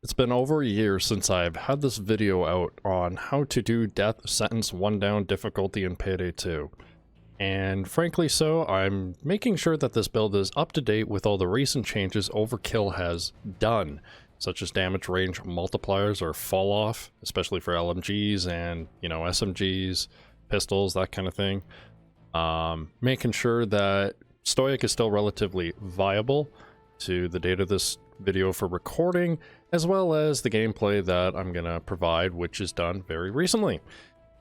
It's been over a year since I've had this video out on how to do death sentence 1 down difficulty in Payday 2. And frankly so, I'm making sure that this build is up to date with all the recent changes Overkill has done, such as damage range multipliers or fall off, especially for LMGs and, SMGs, pistols, that kind of thing. Making sure that Stoic is still relatively viable to the date of this video for recording, as well as the gameplay that I'm gonna provide, which is done very recently.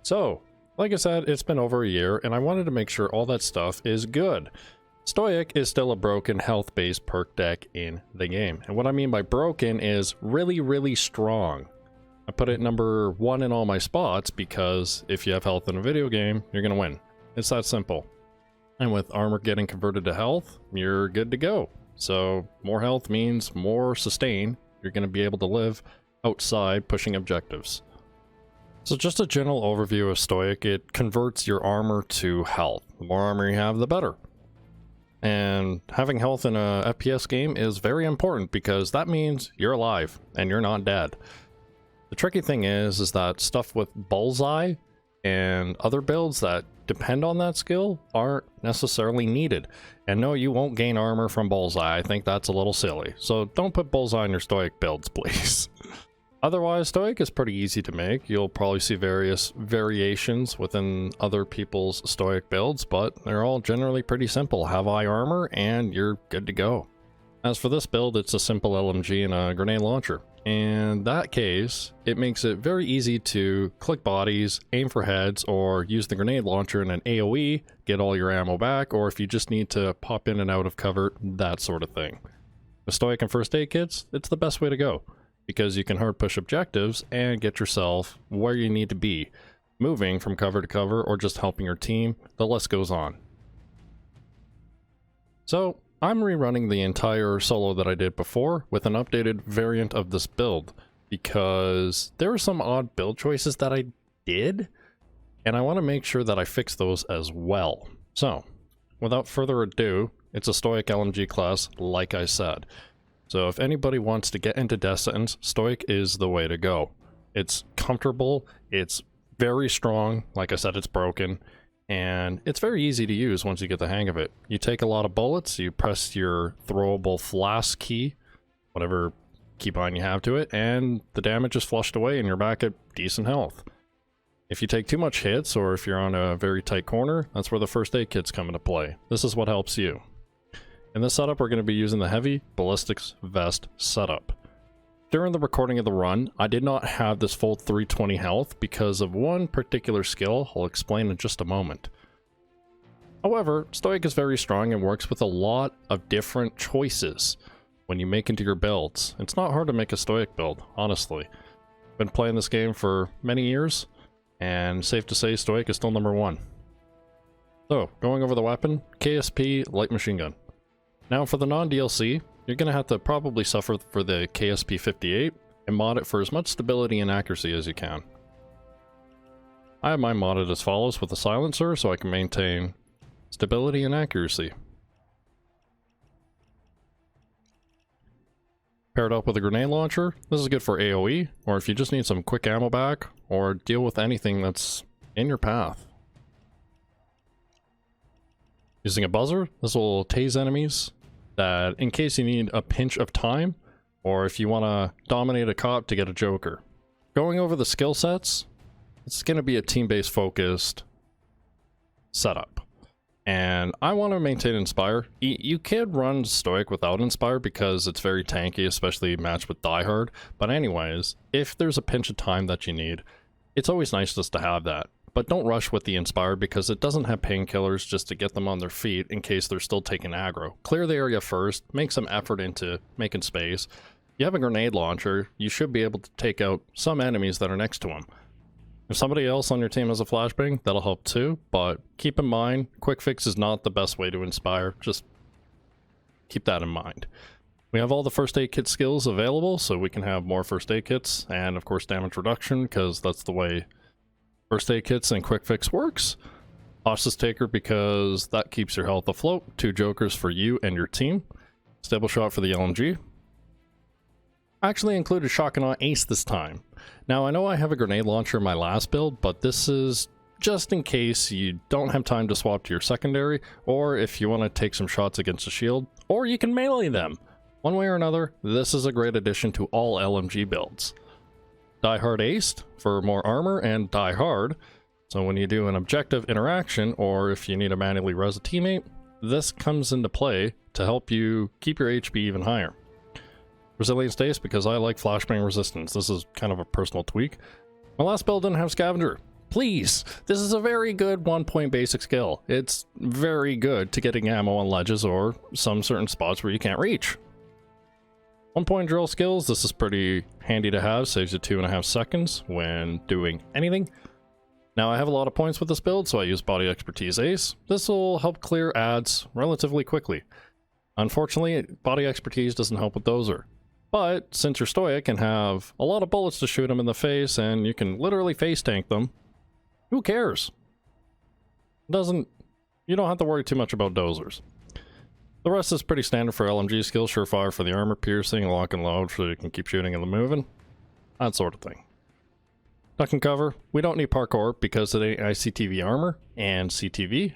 So, like I said, it's been over a year, and I wanted to make sure all that stuff is good. Stoic is still a broken health-based perk deck in the game, and what I mean by broken is really, really strong. I put it number 1 in all my spots because if you have health in a video game, you're gonna win. It's that simple. And with armor getting converted to health, you're good to go. So more health means more sustain. You're going to be able to live outside pushing objectives. So just a general overview of Stoic, it converts your armor to health. The more armor you have, the better. And having health in a FPS game is very important because that means you're alive and you're not dead. The tricky thing is that stuff with Bullseye and other builds that depend on that skill aren't necessarily needed. And no, you won't gain armor from Bullseye. I think that's a little silly. So don't put Bullseye in your Stoic builds, please. Otherwise, Stoic is pretty easy to make. You'll probably see various variations within other people's Stoic builds, but they're all generally pretty simple. Have eye armor and you're good to go. As for this build, it's a simple LMG and a grenade launcher. In that case, it makes it very easy to click bodies, aim for heads, or use the grenade launcher in an AoE, get all your ammo back, or if you just need to pop in and out of cover, that sort of thing. With Stoic and first aid kits, it's the best way to go, because you can hard push objectives and get yourself where you need to be, moving from cover to cover or just helping your team. The list goes on. So, I'm rerunning the entire solo that I did before with an updated variant of this build because there were some odd build choices that I did, and I want to make sure that I fix those as well. So, without further ado, it's a Stoic LMG class, like I said. So if anybody wants to get into death sentence, Stoic is the way to go. It's comfortable, it's very strong, like I said, it's broken, and it's very easy to use once you get the hang of it. You take a lot of bullets, you press your throwable flask key, whatever keybind you have to it, and the damage is flushed away and you're back at decent health. If you take too much hits, or if you're on a very tight corner, that's where the first aid kits come into play. This is what helps you. In this setup, we're going to be using the heavy ballistics vest setup. During the recording of the run, I did not have this full 320 health because of one particular skill I'll explain in just a moment. However, Stoic is very strong and works with a lot of different choices when you make into your builds. It's not hard to make a Stoic build, honestly. Been playing this game for many years, and safe to say Stoic is still number 1. So, going over the weapon, KSP light machine gun. Now for the non-DLC, you're going to have to probably suffer for the KSP 58 and mod it for as much stability and accuracy as you can. I have mine modded as follows with a silencer so I can maintain stability and accuracy. Paired up with a grenade launcher, this is good for AoE, or if you just need some quick ammo back, or deal with anything that's in your path. Using a buzzer, this will tase enemies that in case you need a pinch of time, or if you want to dominate a cop to get a joker. Going over the skill sets, it's going to be a team-based focused setup. And I want to maintain Inspire. You can run Stoic without Inspire because it's very tanky, especially matched with Die Hard. But anyways, if there's a pinch of time that you need, it's always nice just to have that. But don't rush with the Inspire because it doesn't have painkillers just to get them on their feet in case they're still taking aggro. Clear the area first, make some effort into making space. You have a grenade launcher, you should be able to take out some enemies that are next to them. If somebody else on your team has a flashbang, that'll help too, but keep in mind, quick fix is not the best way to Inspire, just keep that in mind. We have all the first aid kit skills available, so we can have more first aid kits, and of course damage reduction, because that's the way first aid kits and quick fix works. Hostage taker because that keeps your health afloat. 2 jokers for you and your team. Stable shot for the LMG. actually included Shotgun on Ace this time. Now I know I have a grenade launcher in my last build, but this is just in case you don't have time to swap to your secondary, or if you want to take some shots against a shield, or you can melee them. One way or another, this is a great addition to all LMG builds. Die Hard Aced for more armor, and Die Hard, so when you do an objective interaction, or if you need to manually res a teammate, this comes into play to help you keep your HP even higher. Resilience Ace because I like flashbang resistance. This is kind of a personal tweak. My last build didn't have Scavenger. Please, this is a very good 1-point basic skill. It's very good to getting ammo on ledges or some certain spots where you can't reach. 1-point drill skills, this is pretty handy to have, saves you 2.5 seconds when doing anything. Now I have a lot of points with this build, so I use Body Expertise Ace. This will help clear ads relatively quickly. Unfortunately, Body Expertise doesn't help with Dozer. But since you're Stoic and have a lot of bullets to shoot them in the face and you can literally face tank them, who cares? You don't have to worry too much about dozers. The rest is pretty standard for LMG skills, Surefire for the armor piercing, lock and load so you can keep shooting and moving. That sort of thing. Duck and cover, we don't need parkour because of the ICTV armor and CTV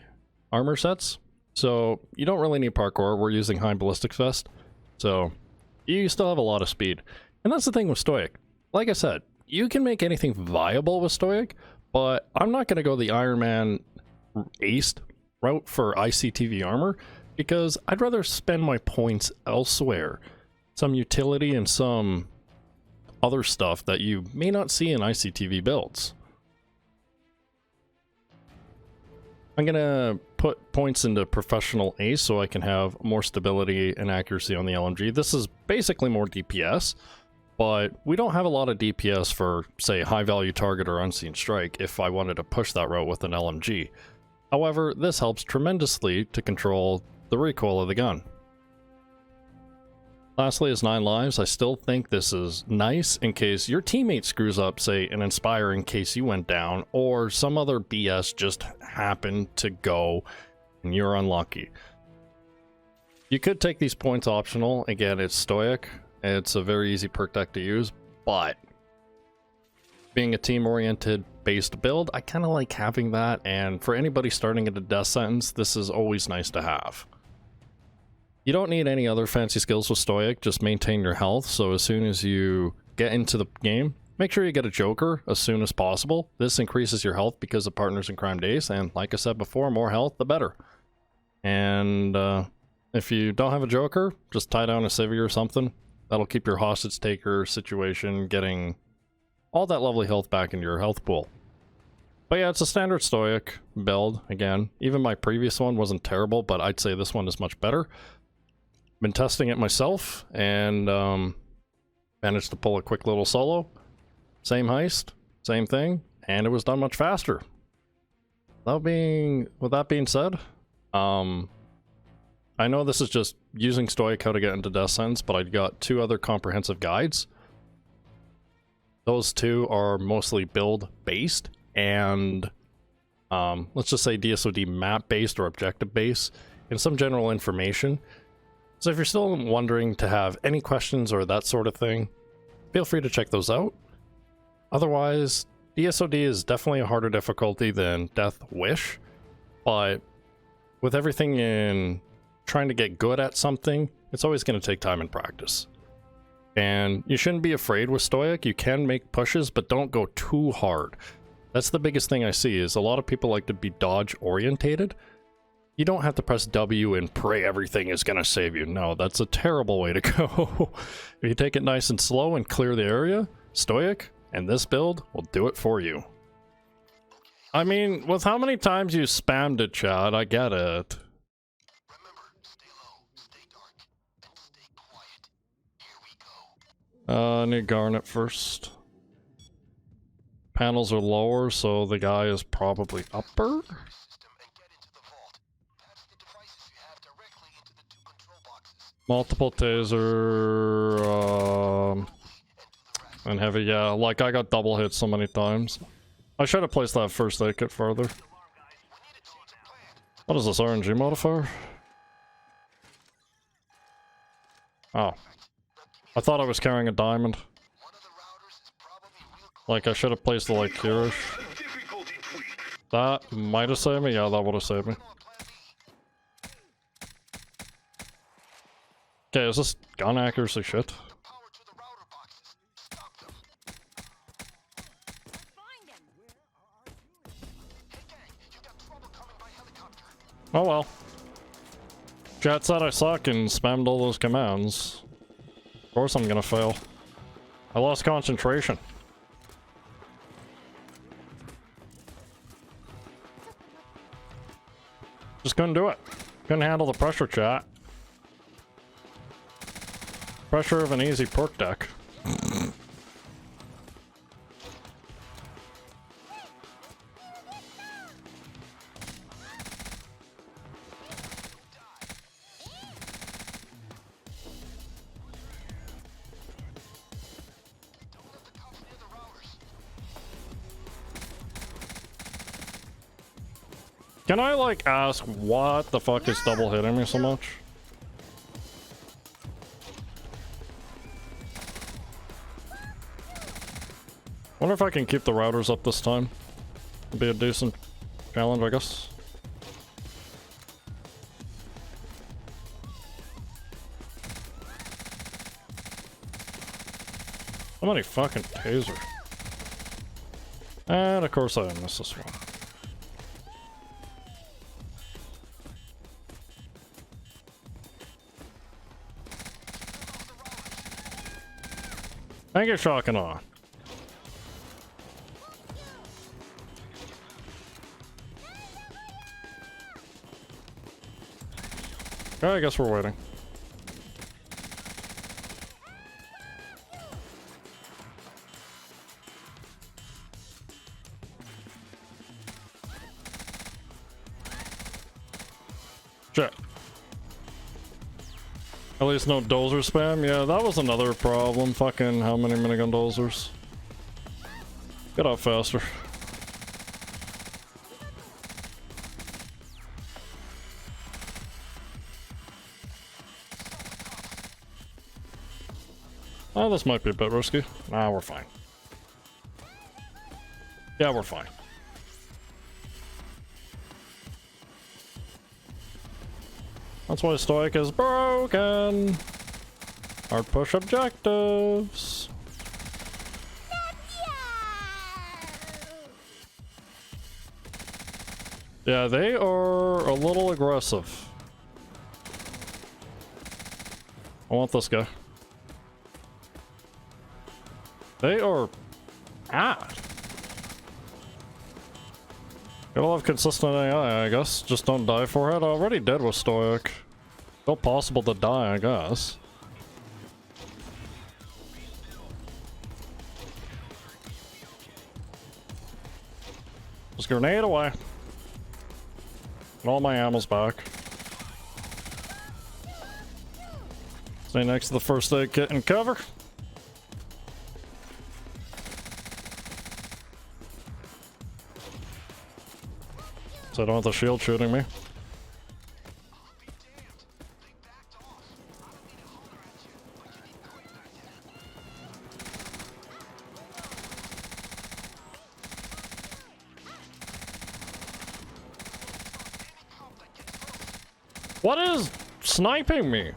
armor sets. So you don't really need parkour, we're using high ballistics vest. So you still have a lot of speed. And that's the thing with Stoic. Like I said, you can make anything viable with Stoic, but I'm not going to go the Iron Man aced route for ICTV armor because I'd rather spend my points elsewhere. Some utility and some other stuff that you may not see in ICTV builds. I'm going to put points into Professional Ace so I can have more stability and accuracy on the LMG. This is basically more DPS. But we don't have a lot of DPS for, say, high value target or unseen strike if I wanted to push that route with an LMG. However, this helps tremendously to control the recoil of the gun. Lastly is 9 lives. I still think this is nice in case your teammate screws up, say, an Inspire in case you went down, or some other BS just happened to go and you're unlucky. You could take these points optional. Again, it's Stoic. It's a very easy perk deck to use, but being a team-oriented based build, I kind of like having that, and for anybody starting at a death sentence, this is always nice to have. You don't need any other fancy skills with Stoic, just maintain your health, so as soon as you get into the game, make sure you get a Joker as soon as possible. This increases your health because of Partners in Crime Days, and like I said before, more health, the better. And if you don't have a Joker, just tie down a Civvy or something. That'll keep your hostage taker situation getting all that lovely health back into your health pool. But yeah, it's a standard Stoic build. Again, even my previous one wasn't terrible, but I'd say this one is much better. Been testing it myself, and managed to pull a quick little solo. Same heist, same thing, and it was done much faster. With that being said, I know this is just using Stoic how to get into death sentence, but I got 2 other comprehensive guides. Those 2 are mostly build based and let's just say DSOD map based or objective based and some general information. So if you're still wondering to have any questions or that sort of thing, feel free to check those out. Otherwise, DSOD is definitely a harder difficulty than Death Wish, but with everything in trying to get good at something, it's always going to take time and practice. And you shouldn't be afraid with Stoic. You can make pushes, but don't go too hard. That's the biggest thing I see, is a lot of people like to be dodge orientated. You don't have to press W and pray everything is going to save you. No, that's a terrible way to go. If you take it nice and slow and clear the area, Stoic and this build will do it for you. I mean, with how many times you spammed it, Chad, I get it. I need Garnet first. Panels are lower, so the guy is probably upper. Multiple taser, and heavy, yeah, like I got double hit so many times. I should have placed that first aid kit further. What is this, RNG modifier? Oh. I thought I was carrying a diamond. Like, I should have placed it like here-ish. That might have saved me. Yeah, that would have saved me. Okay, is this gun accuracy shit? Oh well. Chat said I suck and spammed all those commands. Of course I'm gonna fail. I lost concentration. Just couldn't do it. Couldn't handle the pressure, chat. Pressure of an easy perk deck. Can I, like, ask what the fuck is double hitting me so much? Wonder if I can keep the routers up this time. It'd be a decent challenge, I guess. How many fucking taser? And of course I missed this one. Thank you, Shock and Awe. Okay, I guess we're waiting. Shit. At least no dozer spam. Yeah, that was another problem. Fucking how many minigun dozers? Get out faster. Oh, this might be a bit risky. Nah, we're fine. Yeah, we're fine. That's why Stoic is broken. Hard push objectives. Yeah, they are a little aggressive. I want this guy. They are bad. Gotta love consistent AI, I guess. Just don't die for it. Already dead with Stoic. Still possible to die, I guess. Just grenade away. And all my ammo's back. Stay next to the first aid kit and cover. So I don't have the shield shooting me. What is sniping me?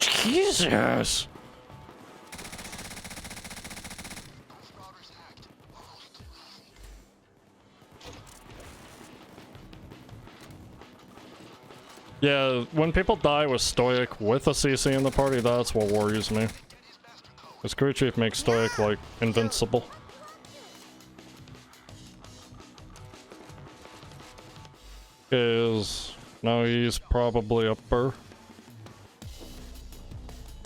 Jesus! Yeah, when people die with Stoic with a CC in the party, that's what worries me. Because Crew Chief makes Stoic, like, invincible. Is now he's probably upper.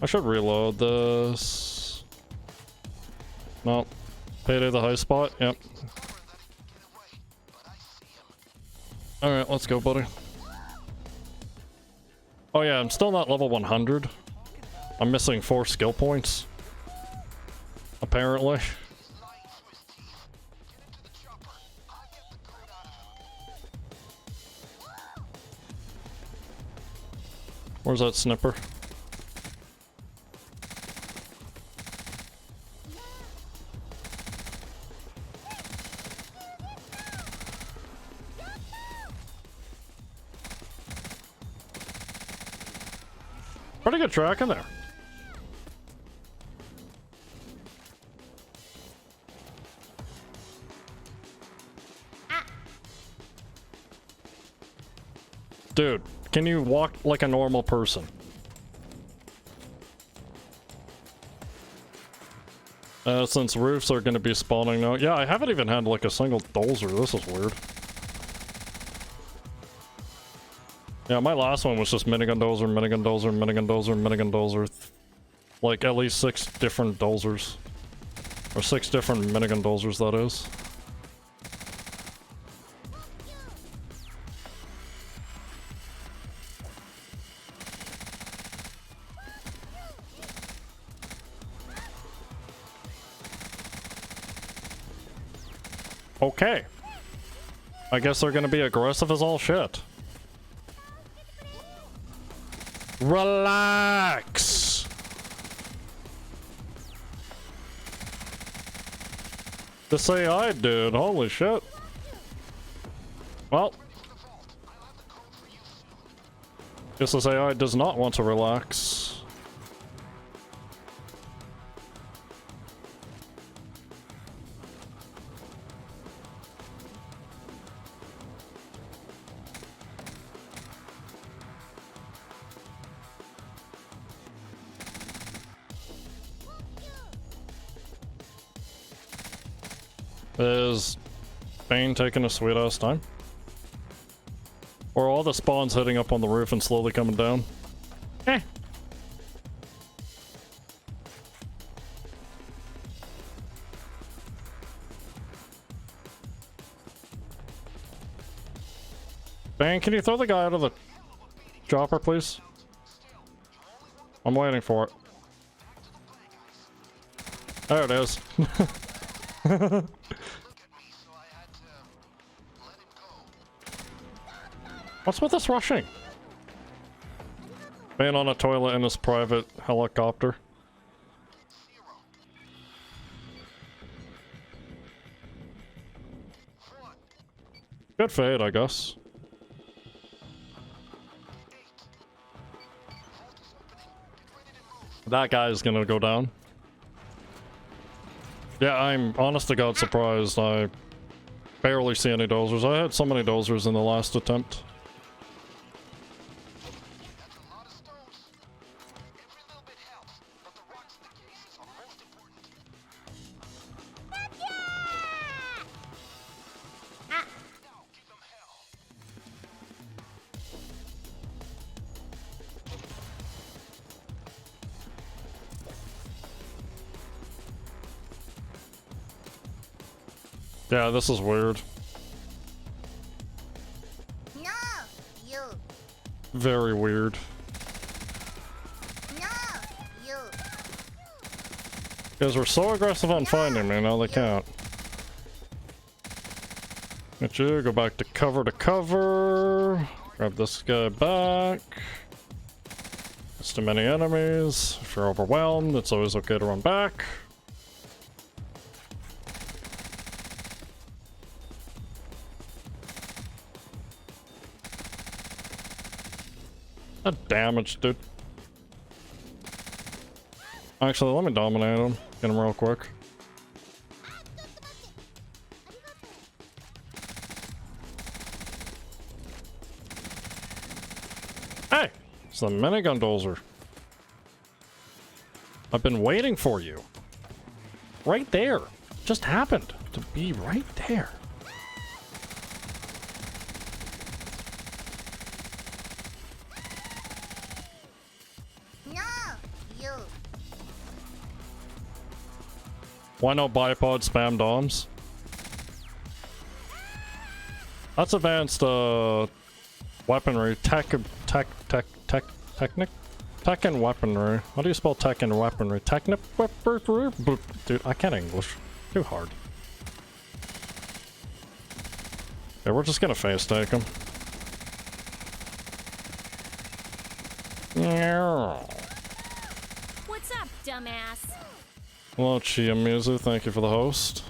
I should reload this. No. Payday the high spot? Yep. Alright, let's go, buddy. Oh yeah, I'm still not level 100. I'm missing 4 skill points. Apparently. Where's that snipper? Pretty good track in there. Dude, can you walk like a normal person? Since roofs are going to be spawning now. Yeah, I haven't even had like a single dozer. This is weird. Yeah, my last one was just minigun dozer, minigun dozer, minigun dozer, minigun dozer. Like at least 6 different dozers. Or 6 different minigun dozers, that is. Okay. I guess they're gonna be aggressive as all shit. Relax! This AI dude, holy shit. Well. Guess this AI does not want to relax. Is Bane taking a sweet ass time? Or are all the spawns hitting up on the roof and slowly coming down? Eh. Bane, can you throw the guy out of the chopper, please? I'm waiting for it. There it is. What's with this rushing? Being on a toilet in his private helicopter. Good fade, I guess. That guy's gonna go down. Yeah, I'm honest to God surprised. I barely see any dozers. I had so many dozers in the last attempt. Yeah, this is weird. No, you. Very weird. No, you. Because we're so aggressive on finding me, now they can't. Get you, go back to cover. Grab this guy back. It's too many enemies. If you're overwhelmed, it's always okay to run back. That damage, dude. Actually, let me dominate him. Get him real quick. Hey! It's the minigun dozer. I've been waiting for you. Right there. Just happened to be right there. Why no Bipod spam DOMs? That's advanced weaponry. Tech and weaponry. How do you spell tech and weaponry? Dude, I can't English. Too hard. Yeah, we're just gonna face take him. What's up, dumbass? Hello, Chiamizu. Thank you for the host.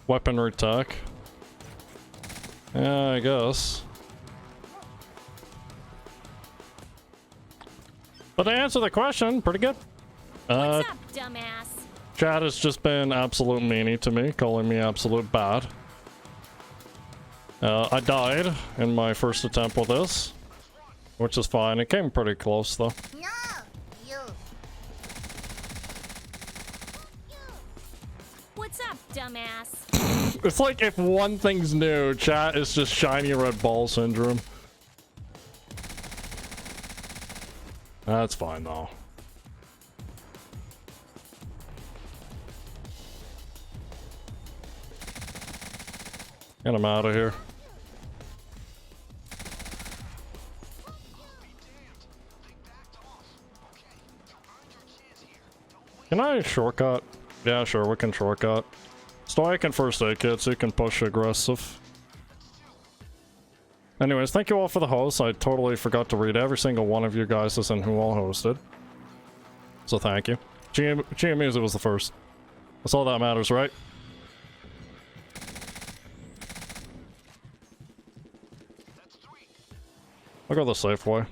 Weaponry tech. Yeah, I guess. But to answer the question, pretty good. What's up, dumbass? Chad has just been absolute meanie to me, calling me absolute bad. I died in my first attempt with this, which is fine. It came pretty close, though. No, you. What's up, dumbass? It's like if one thing's new, chat is just shiny red ball syndrome. That's fine, though. Get him out of here. Can I shortcut? Yeah, sure, we can shortcut. Stoic and first aid kit, so you can push aggressive. Anyways, thank you all for the hosts. I totally forgot to read every single one of you guys and who all hosted. So thank you. GMUs, it was the first. That's all that matters, right? I'll go the safe way.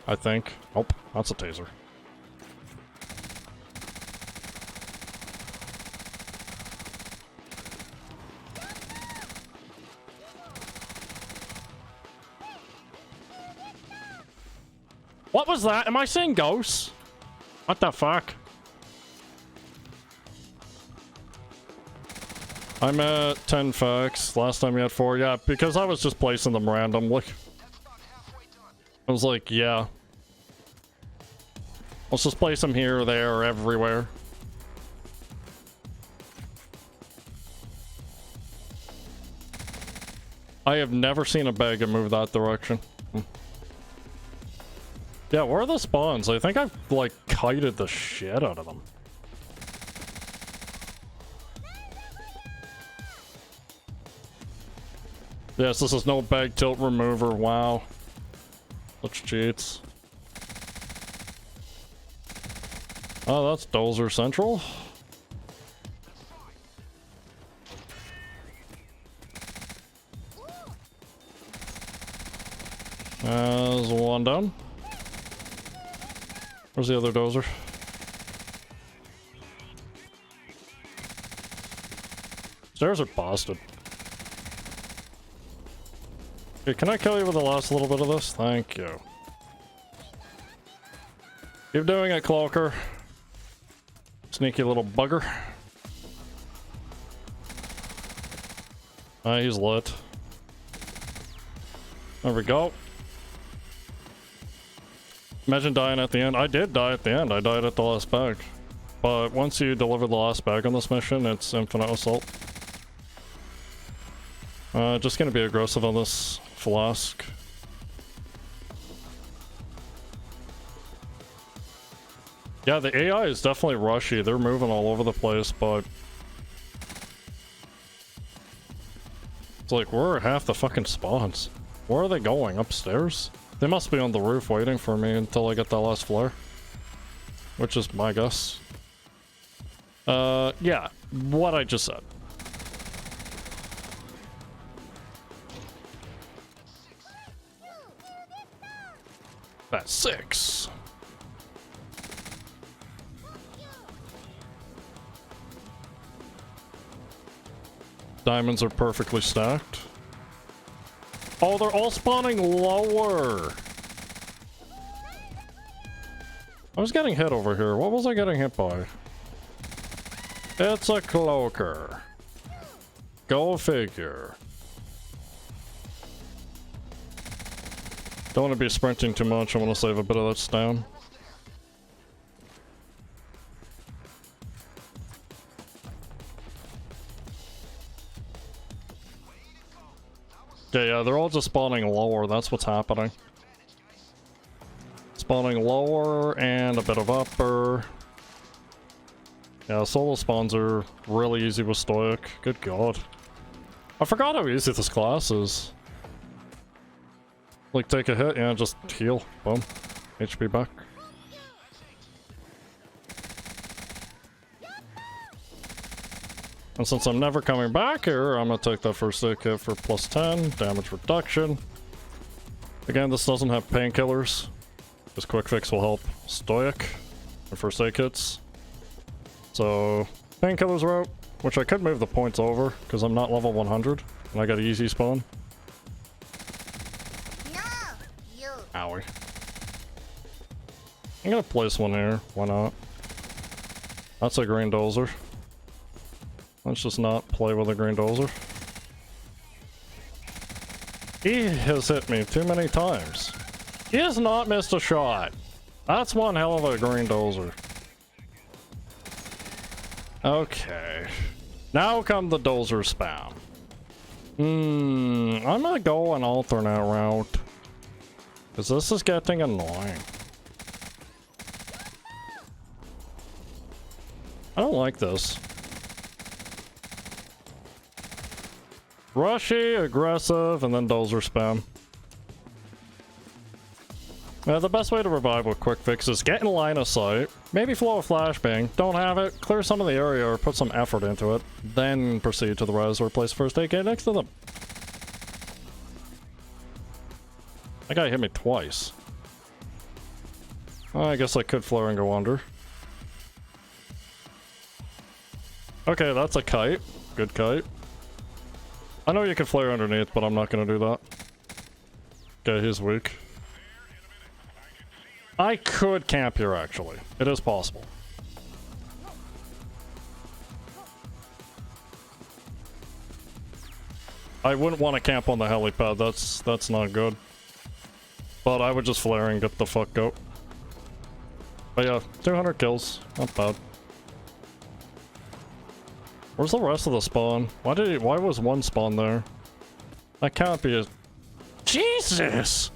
I think. Nope, that's a taser. What was that? Am I seeing ghosts? What the fuck? I'm at 10 facts. Last time we had 4. Yeah, because I was just placing them randomly. I was like, yeah. Let's just place them here, there, everywhere. I have never seen a bag move that direction. Yeah, where are the spawns? I think I've, like, kited the shit out of them. Yes, this is no bag tilt remover. Wow. Such cheats. Oh, that's Dozer Central. There's one down. Where's the other dozer? Stairs are busted. Okay, can I kill you with the last little bit of this? Thank you. Keep doing it, Cloaker. Sneaky little bugger. He's lit. There we go. Imagine dying at the end. I did die at the end. I died at the last bag. But once you deliver the last bag on this mission, it's infinite assault. Just gonna be aggressive on this flask. Yeah, the AI is definitely rushy. They're moving all over the place, but... It's like, where are half the fucking spawns? Where are they going? Upstairs? They must be on the roof waiting for me until I get that last flare. Which is my guess. Yeah, what I just said. That's 6. Diamonds are perfectly stacked. Oh, they're all spawning lower. I was getting hit over here. What was I getting hit by? It's a cloaker. Go figure. Don't want to be sprinting too much. I want to save a bit of that stam. Okay, yeah, they're all just spawning lower. That's what's happening. Spawning lower and a bit of upper. Yeah, solo spawns are really easy with Stoic. Good god. I forgot how easy this class is. Like, take a hit, yeah, just heal. Boom. HP back. And since I'm never coming back here, I'm gonna take that first aid kit for plus 10, damage reduction. Again, this doesn't have painkillers. This quick fix will help Stoic and first aid kits. So, painkillers are out, which I could move the points over, because I'm not level 100, and I got an easy spawn. No, you. Owie. I'm gonna place one here, why not? That's a green dozer. Let's just not play with a green dozer. He has hit me too many times. He has not missed a shot. That's one hell of a green dozer. Okay. Now come the dozer spam. I'm gonna go an alternate route. Because this is getting annoying. I don't like this. Rushy, aggressive, and then dozer spam. Now, the best way to revive with quick fix is get in line of sight, maybe flow a flashbang, don't have it, clear some of the area or put some effort into it, then proceed to the res or place first aid kit next to them. That guy hit me twice. I guess I could flare and go under. Okay, that's a kite. Good kite. I know you can flare underneath, but I'm not gonna do that. Okay, he's weak. I could camp here, actually. It is possible. I wouldn't want to camp on the helipad. That's not good. But I would just flare and get the fuck out. But yeah, 200 kills. Not bad. Where's the rest of the spawn? Why was one spawn there? That can't be a... Jesus!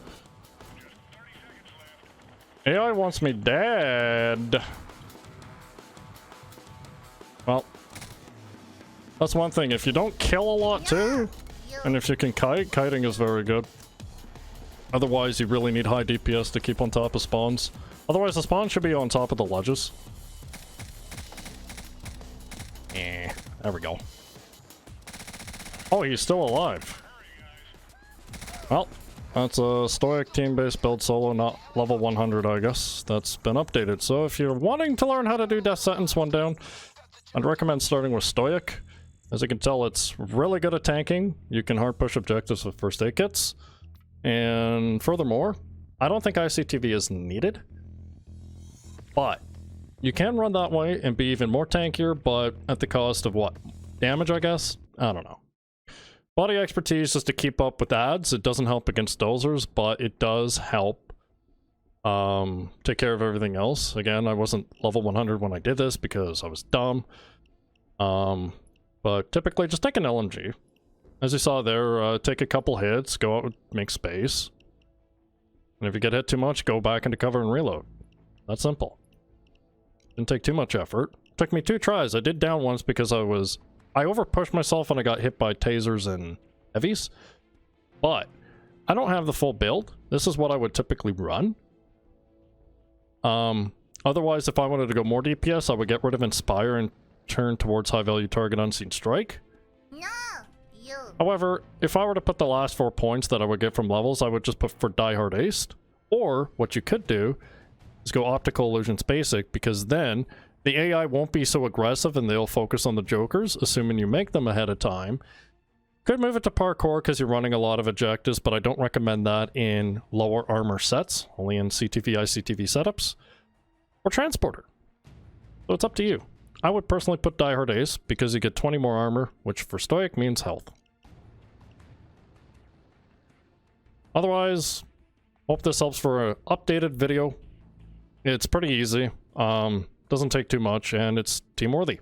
AI wants me dead. Well, that's one thing. If you don't kill a lot too, and if you can kite, kiting is very good. Otherwise, you really need high DPS to keep on top of spawns. Otherwise, the spawn should be on top of the ledges. There we go. Oh, he's still alive. Well, that's a Stoic team-based build solo, not level 100, I guess. That's been updated. So if you're wanting to learn how to do death sentence one down, I'd recommend starting with Stoic. As you can tell, it's really good at tanking. You can hard push objectives with first aid kits. And furthermore, I don't think ICTV is needed. But you can run that way and be even more tankier, but at the cost of what? Damage, I guess? I don't know. Body expertise is to keep up with ads. It doesn't help against dozers, but it does help take care of everything else. Again, I wasn't level 100 when I did this because I was dumb. But typically, just take an LMG. As you saw there, take a couple hits, go out, make space. And if you get hit too much, go back into cover and reload. That's simple. Didn't take too much effort. Took me 2 tries. I did down once because I overpushed myself and I got hit by tasers and heavies. But I don't have the full build. This is what I would typically run. Otherwise, if I wanted to go more DPS, I would get rid of Inspire and turn towards high value target unseen strike. No, you. However, if I were to put the last 4 points that I would get from levels, I would just put for Die Hard Aced. Or what you could do is go Optical Illusions Basic, because then the AI won't be so aggressive and they'll focus on the jokers, assuming you make them ahead of time. Could move it to Parkour because you're running a lot of ejectives, but I don't recommend that in lower armor sets, only in CTV, ICTV setups. Or Transporter. So it's up to you. I would personally put Die Hard Ace because you get 20 more armor, which for Stoic means health. Otherwise, hope this helps for an updated video. It's pretty easy, doesn't take too much, and it's team worthy.